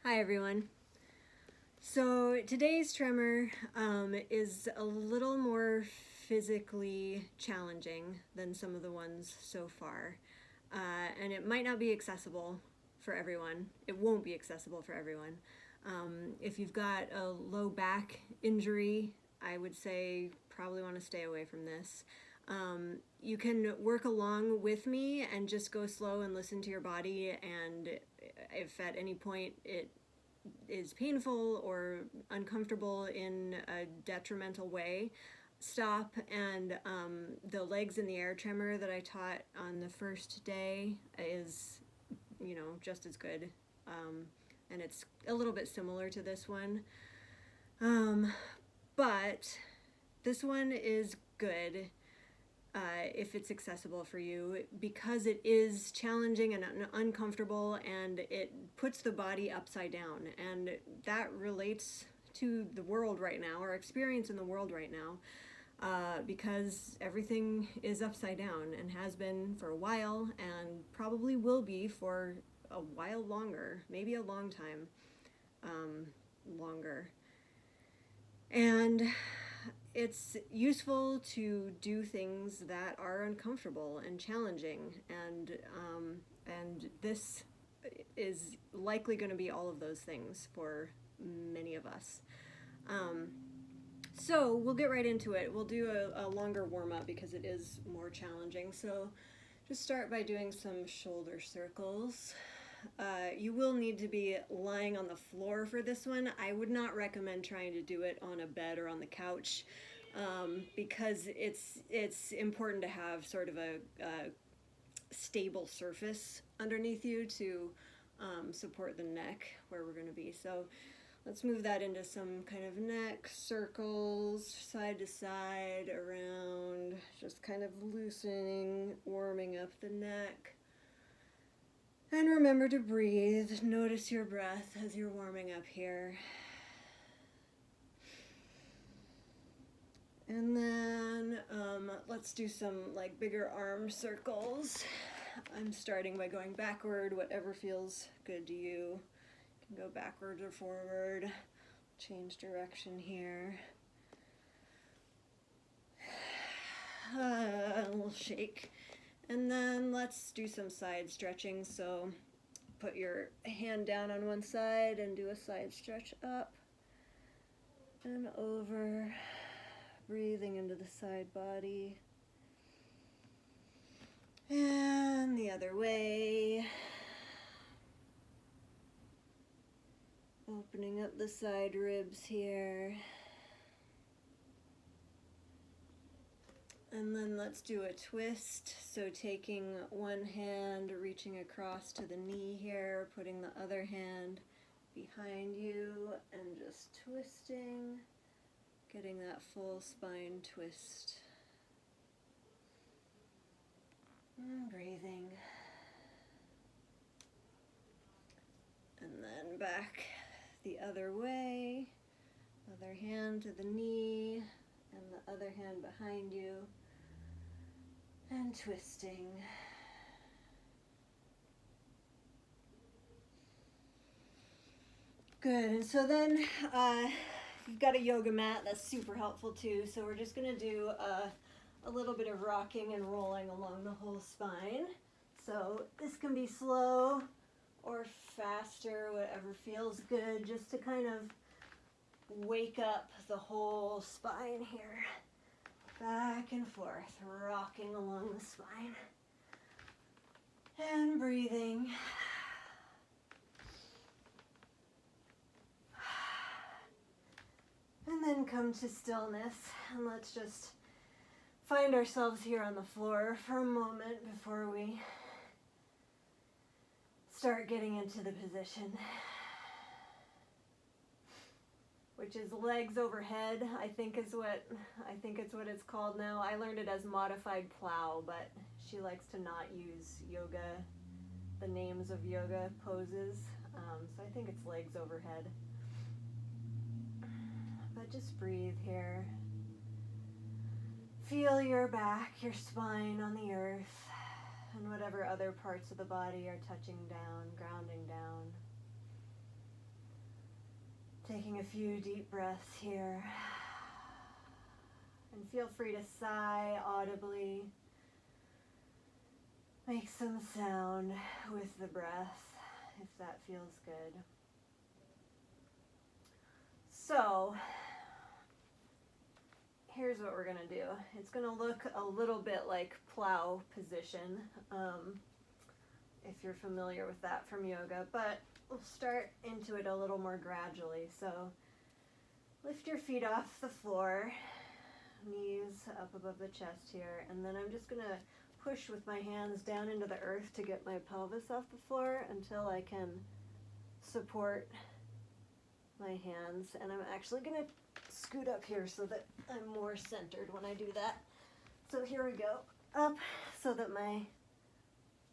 Hi everyone. So today's tremor is a little more physically challenging than some of the ones so far. And it might not be accessible for everyone. It won't be accessible for everyone. If you've got a low back injury, I would say probably want to stay away from this. You can work along with me and just go slow and listen to your body, and if at any point it is painful or uncomfortable in a detrimental way, stop. And the legs in the air tremor that I taught on the first day is, just as good. And it's a little bit similar to this one. But this one is good if it's accessible for you, because it is challenging and uncomfortable, and it puts the body upside down, and that relates to the world right now, our experience in the world right now, because everything is upside down and has been for a while and probably will be for a while longer, maybe a long time longer. And it's useful to do things that are uncomfortable and challenging, and this is likely going to be all of those things for many of us. So we'll get right into it. We'll do a longer warm-up because it is more challenging. So just start by doing some shoulder circles. You will need to be lying on the floor for this one. I would not recommend trying to do it on a bed or on the couch, because it's important to have sort of a stable surface underneath you to support the neck where we're going to be. So let's move that into some kind of neck circles, side to side, around, just kind of loosening, warming up the neck. And remember to breathe. Notice your breath as you're warming up here. And then let's do some bigger arm circles. I'm starting by going backward, whatever feels good to you. You can go backwards or forward. Change direction here. A little shake. And then let's do some side stretching. So put your hand down on one side and do a side stretch up and over, breathing into the side body. And the other way. Opening up the side ribs here. And then let's do a twist. So taking one hand, reaching across to the knee here, putting the other hand behind you and just twisting, getting that full spine twist. And breathing. And then back the other way. Other hand to the knee and the other hand behind you. And twisting. Good. And so then you've got a yoga mat. That's super helpful too. So we're just going to do a little bit of rocking and rolling along the whole spine. So this can be slow or faster, whatever feels good, just to kind of wake up the whole spine here. Back and forth, rocking along the spine. And breathing. And then come to stillness. And let's just find ourselves here on the floor for a moment before we start getting into the position, which is legs overhead. I think it's what it's called now. I learned it as modified plow, but she likes to not use the names of yoga poses. So I think it's legs overhead. But just breathe here. Feel your back, your spine on the earth, and whatever other parts of the body are touching down, grounding down. taking a few deep breaths here. And feel free to sigh audibly. Make some sound with the breath if that feels good. So, here's what we're going to do. It's going to look a little bit like plow position, if you're familiar with that from yoga, but we'll start into it a little more gradually. So, lift your feet off the floor, knees up above the chest here, and then I'm just going to push with my hands down into the earth to get my pelvis off the floor until I can support my hands. And I'm actually going to scoot up here so that I'm more centered when I do that. So here we go, up so that my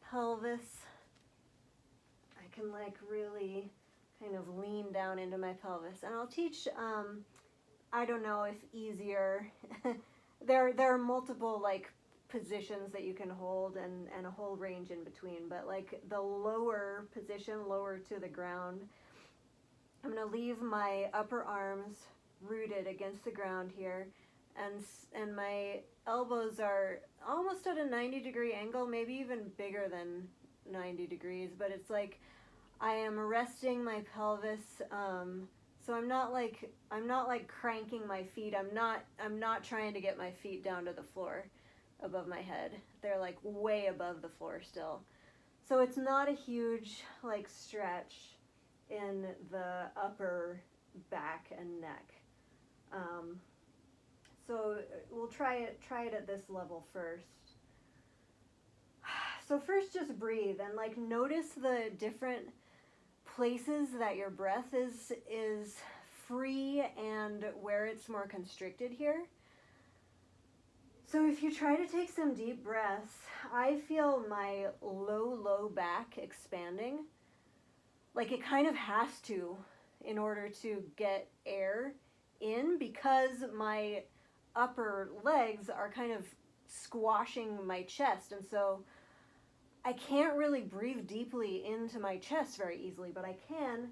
pelvis, I can like really kind of lean down into my pelvis. And I'll teach, I don't know if easier, there are multiple like positions that you can hold and a whole range in between, but like the lower position, lower to the ground, I'm going to leave my upper arms rooted against the ground here, and my elbows are almost at a 90-degree angle, maybe even bigger than 90 degrees, but it's like I am resting my pelvis, so I'm not like cranking my feet. I'm not trying to get my feet down to the floor above my head. They're like way above the floor still. So it's not a huge like stretch in the upper back and neck. So we'll try it at this level first. So first just breathe and like notice the different places that your breath is free and where it's more constricted here. So if you try to take some deep breaths, I feel my low back expanding. Like it kind of has to in order to get air in, because my upper legs are kind of squashing my chest, and so I can't really breathe deeply into my chest very easily, but I can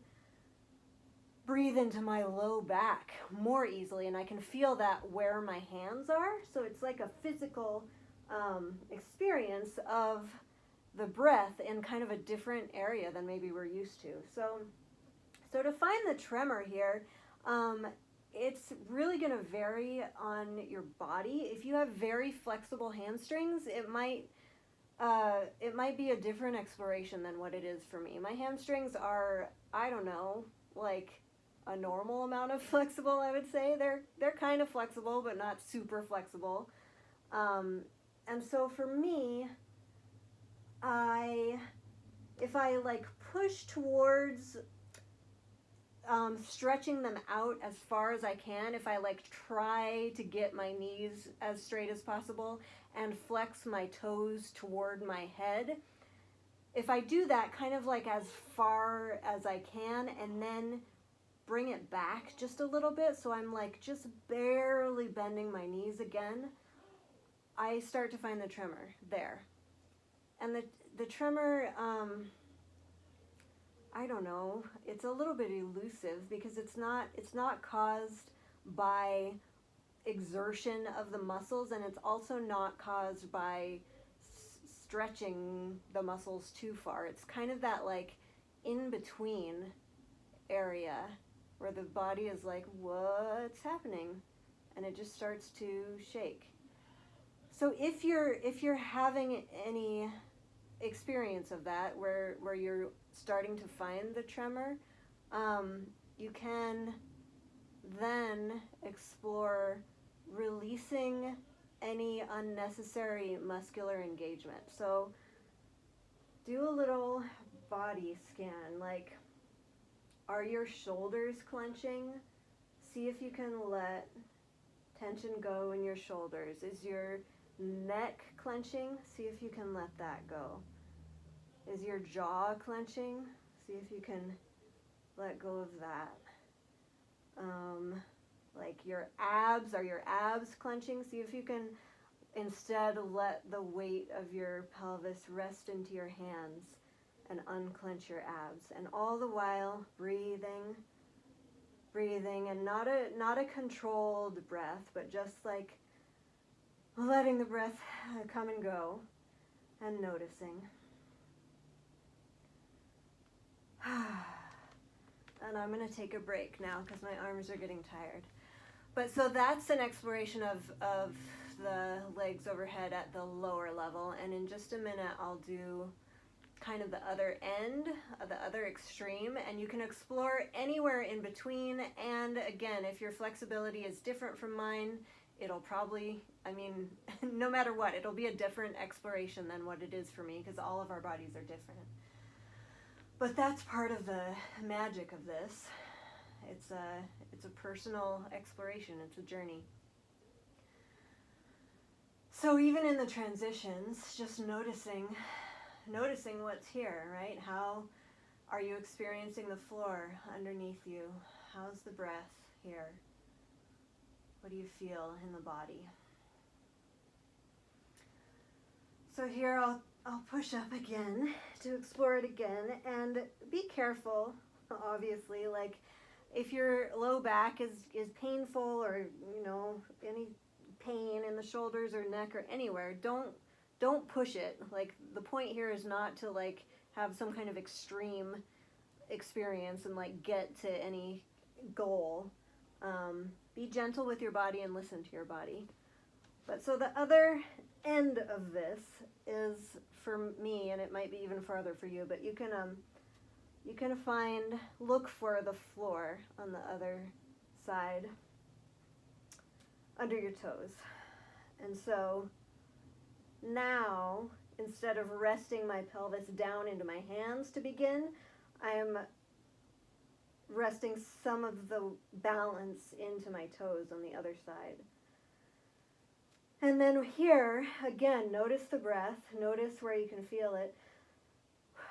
breathe into my low back more easily, and I can feel that where my hands are. So it's like a physical experience of the breath in kind of a different area than maybe we're used to. So to find the tremor here, it's really going to vary on your body. If you have very flexible hamstrings, it might be a different exploration than what it is for me. My hamstrings are, I don't know, like a normal amount of flexible, I would say. They're kind of flexible, but not super flexible. And so for me, if I like push towards stretching them out as far as I can, if I like try to get my knees as straight as possible and flex my toes toward my head, if I do that kind of like as far as I can and then bring it back just a little bit, so I'm like just barely bending my knees again, I start to find the tremor there. And the tremor, I don't know, it's a little bit elusive because it's not caused by exertion of the muscles, and it's also not caused by stretching the muscles too far. It's kind of that like in between area where the body is like, what's happening? And it just starts to shake. So if you're having any experience of that where you're starting to find the tremor, you can then explore releasing any unnecessary muscular engagement. So do a little body scan, like, are your shoulders clenching? See if you can let tension go in your shoulders. Is your neck clenching? See if you can let that go. Is your jaw clenching? See if you can let go of that. Like your abs, are your abs clenching? See if you can instead let the weight of your pelvis rest into your hands and unclench your abs. And all the while breathing breathing, and not a controlled breath, but just like letting the breath come and go and noticing. And I'm going to take a break now because my arms are getting tired. But so that's an exploration of the legs overhead at the lower level, and in just a minute I'll do kind of the other end, the other extreme, and you can explore anywhere in between. And again, if your flexibility is different from mine, it'll probably, no matter what, it'll be a different exploration than what it is for me, because all of our bodies are different. But that's part of the magic of this. It's a personal exploration. It's a journey. So even in the transitions, just noticing what's here, right? How are you experiencing the floor underneath you? How's the breath here? What do you feel in the body? So here I'll push up again to explore it again, and be careful, obviously, like if your low back is painful, or any pain in the shoulders or neck or anywhere, don't push it. Like, the point here is not to like have some kind of extreme experience and like get to any goal. Be gentle with your body and listen to your body. But so the other end of this is for me, and it might be even farther for you, but you can look for the floor on the other side under your toes. And so now, instead of resting my pelvis down into my hands to begin, I am resting some of the balance into my toes on the other side. And then here, again, notice the breath, notice where you can feel it.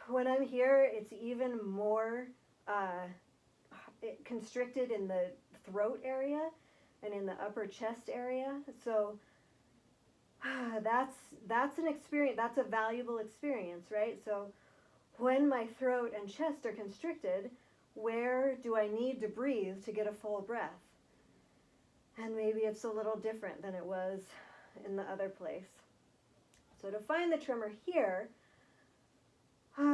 When I'm here, it's even more constricted in the throat area and in the upper chest area. So that's an experience, that's a valuable experience, right? So when my throat and chest are constricted, where do I need to breathe to get a full breath? And maybe it's a little different than it was in the other place. So to find the tremor here, it's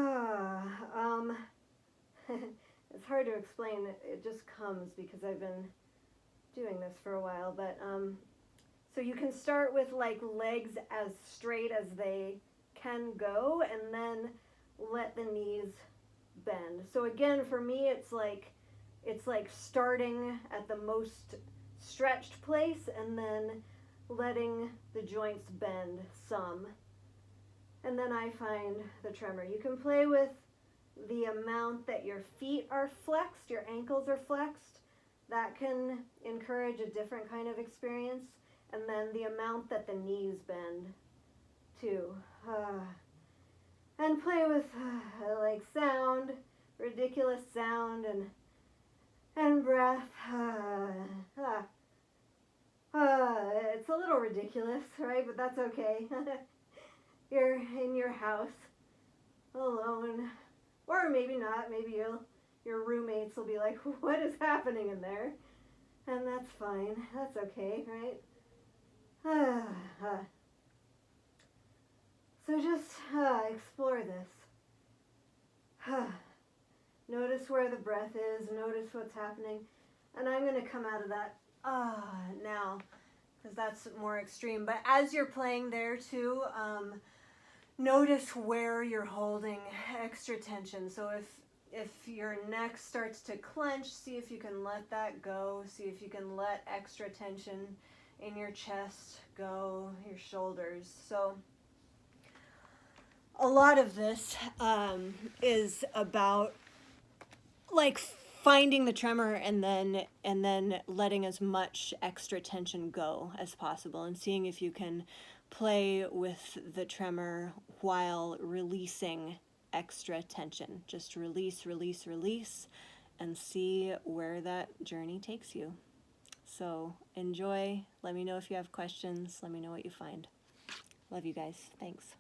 hard to explain. It just comes because I've been doing this for a while. But so you can start with like legs as straight as they can go, and then let the knees bend. So again, for me, it's like starting at the most stretched place and then letting the joints bend some. And then I find the tremor. You can play with the amount that your feet are flexed, your ankles are flexed. That can encourage a different kind of experience. And then the amount that the knees bend too. And play with like sound, ridiculous sound, and breath. It's a little ridiculous, right? But that's okay. You're in your house, alone, or maybe not. Maybe your roommates will be like, "What is happening in there?" And that's fine. That's okay, right? So just explore this. Notice where the breath is. Notice what's happening. And I'm going to come out of that now, because that's more extreme. But as you're playing there too, notice where you're holding extra tension. So if your neck starts to clench, see if you can let that go. See if you can let extra tension in your chest go, your shoulders. So a lot of this is about like finding the tremor and then letting as much extra tension go as possible, and seeing if you can play with the tremor while releasing extra tension. Just release, release, release, and see where that journey takes you. So enjoy. Let me know if you have questions. Let me know what you find. Love you guys. Thanks.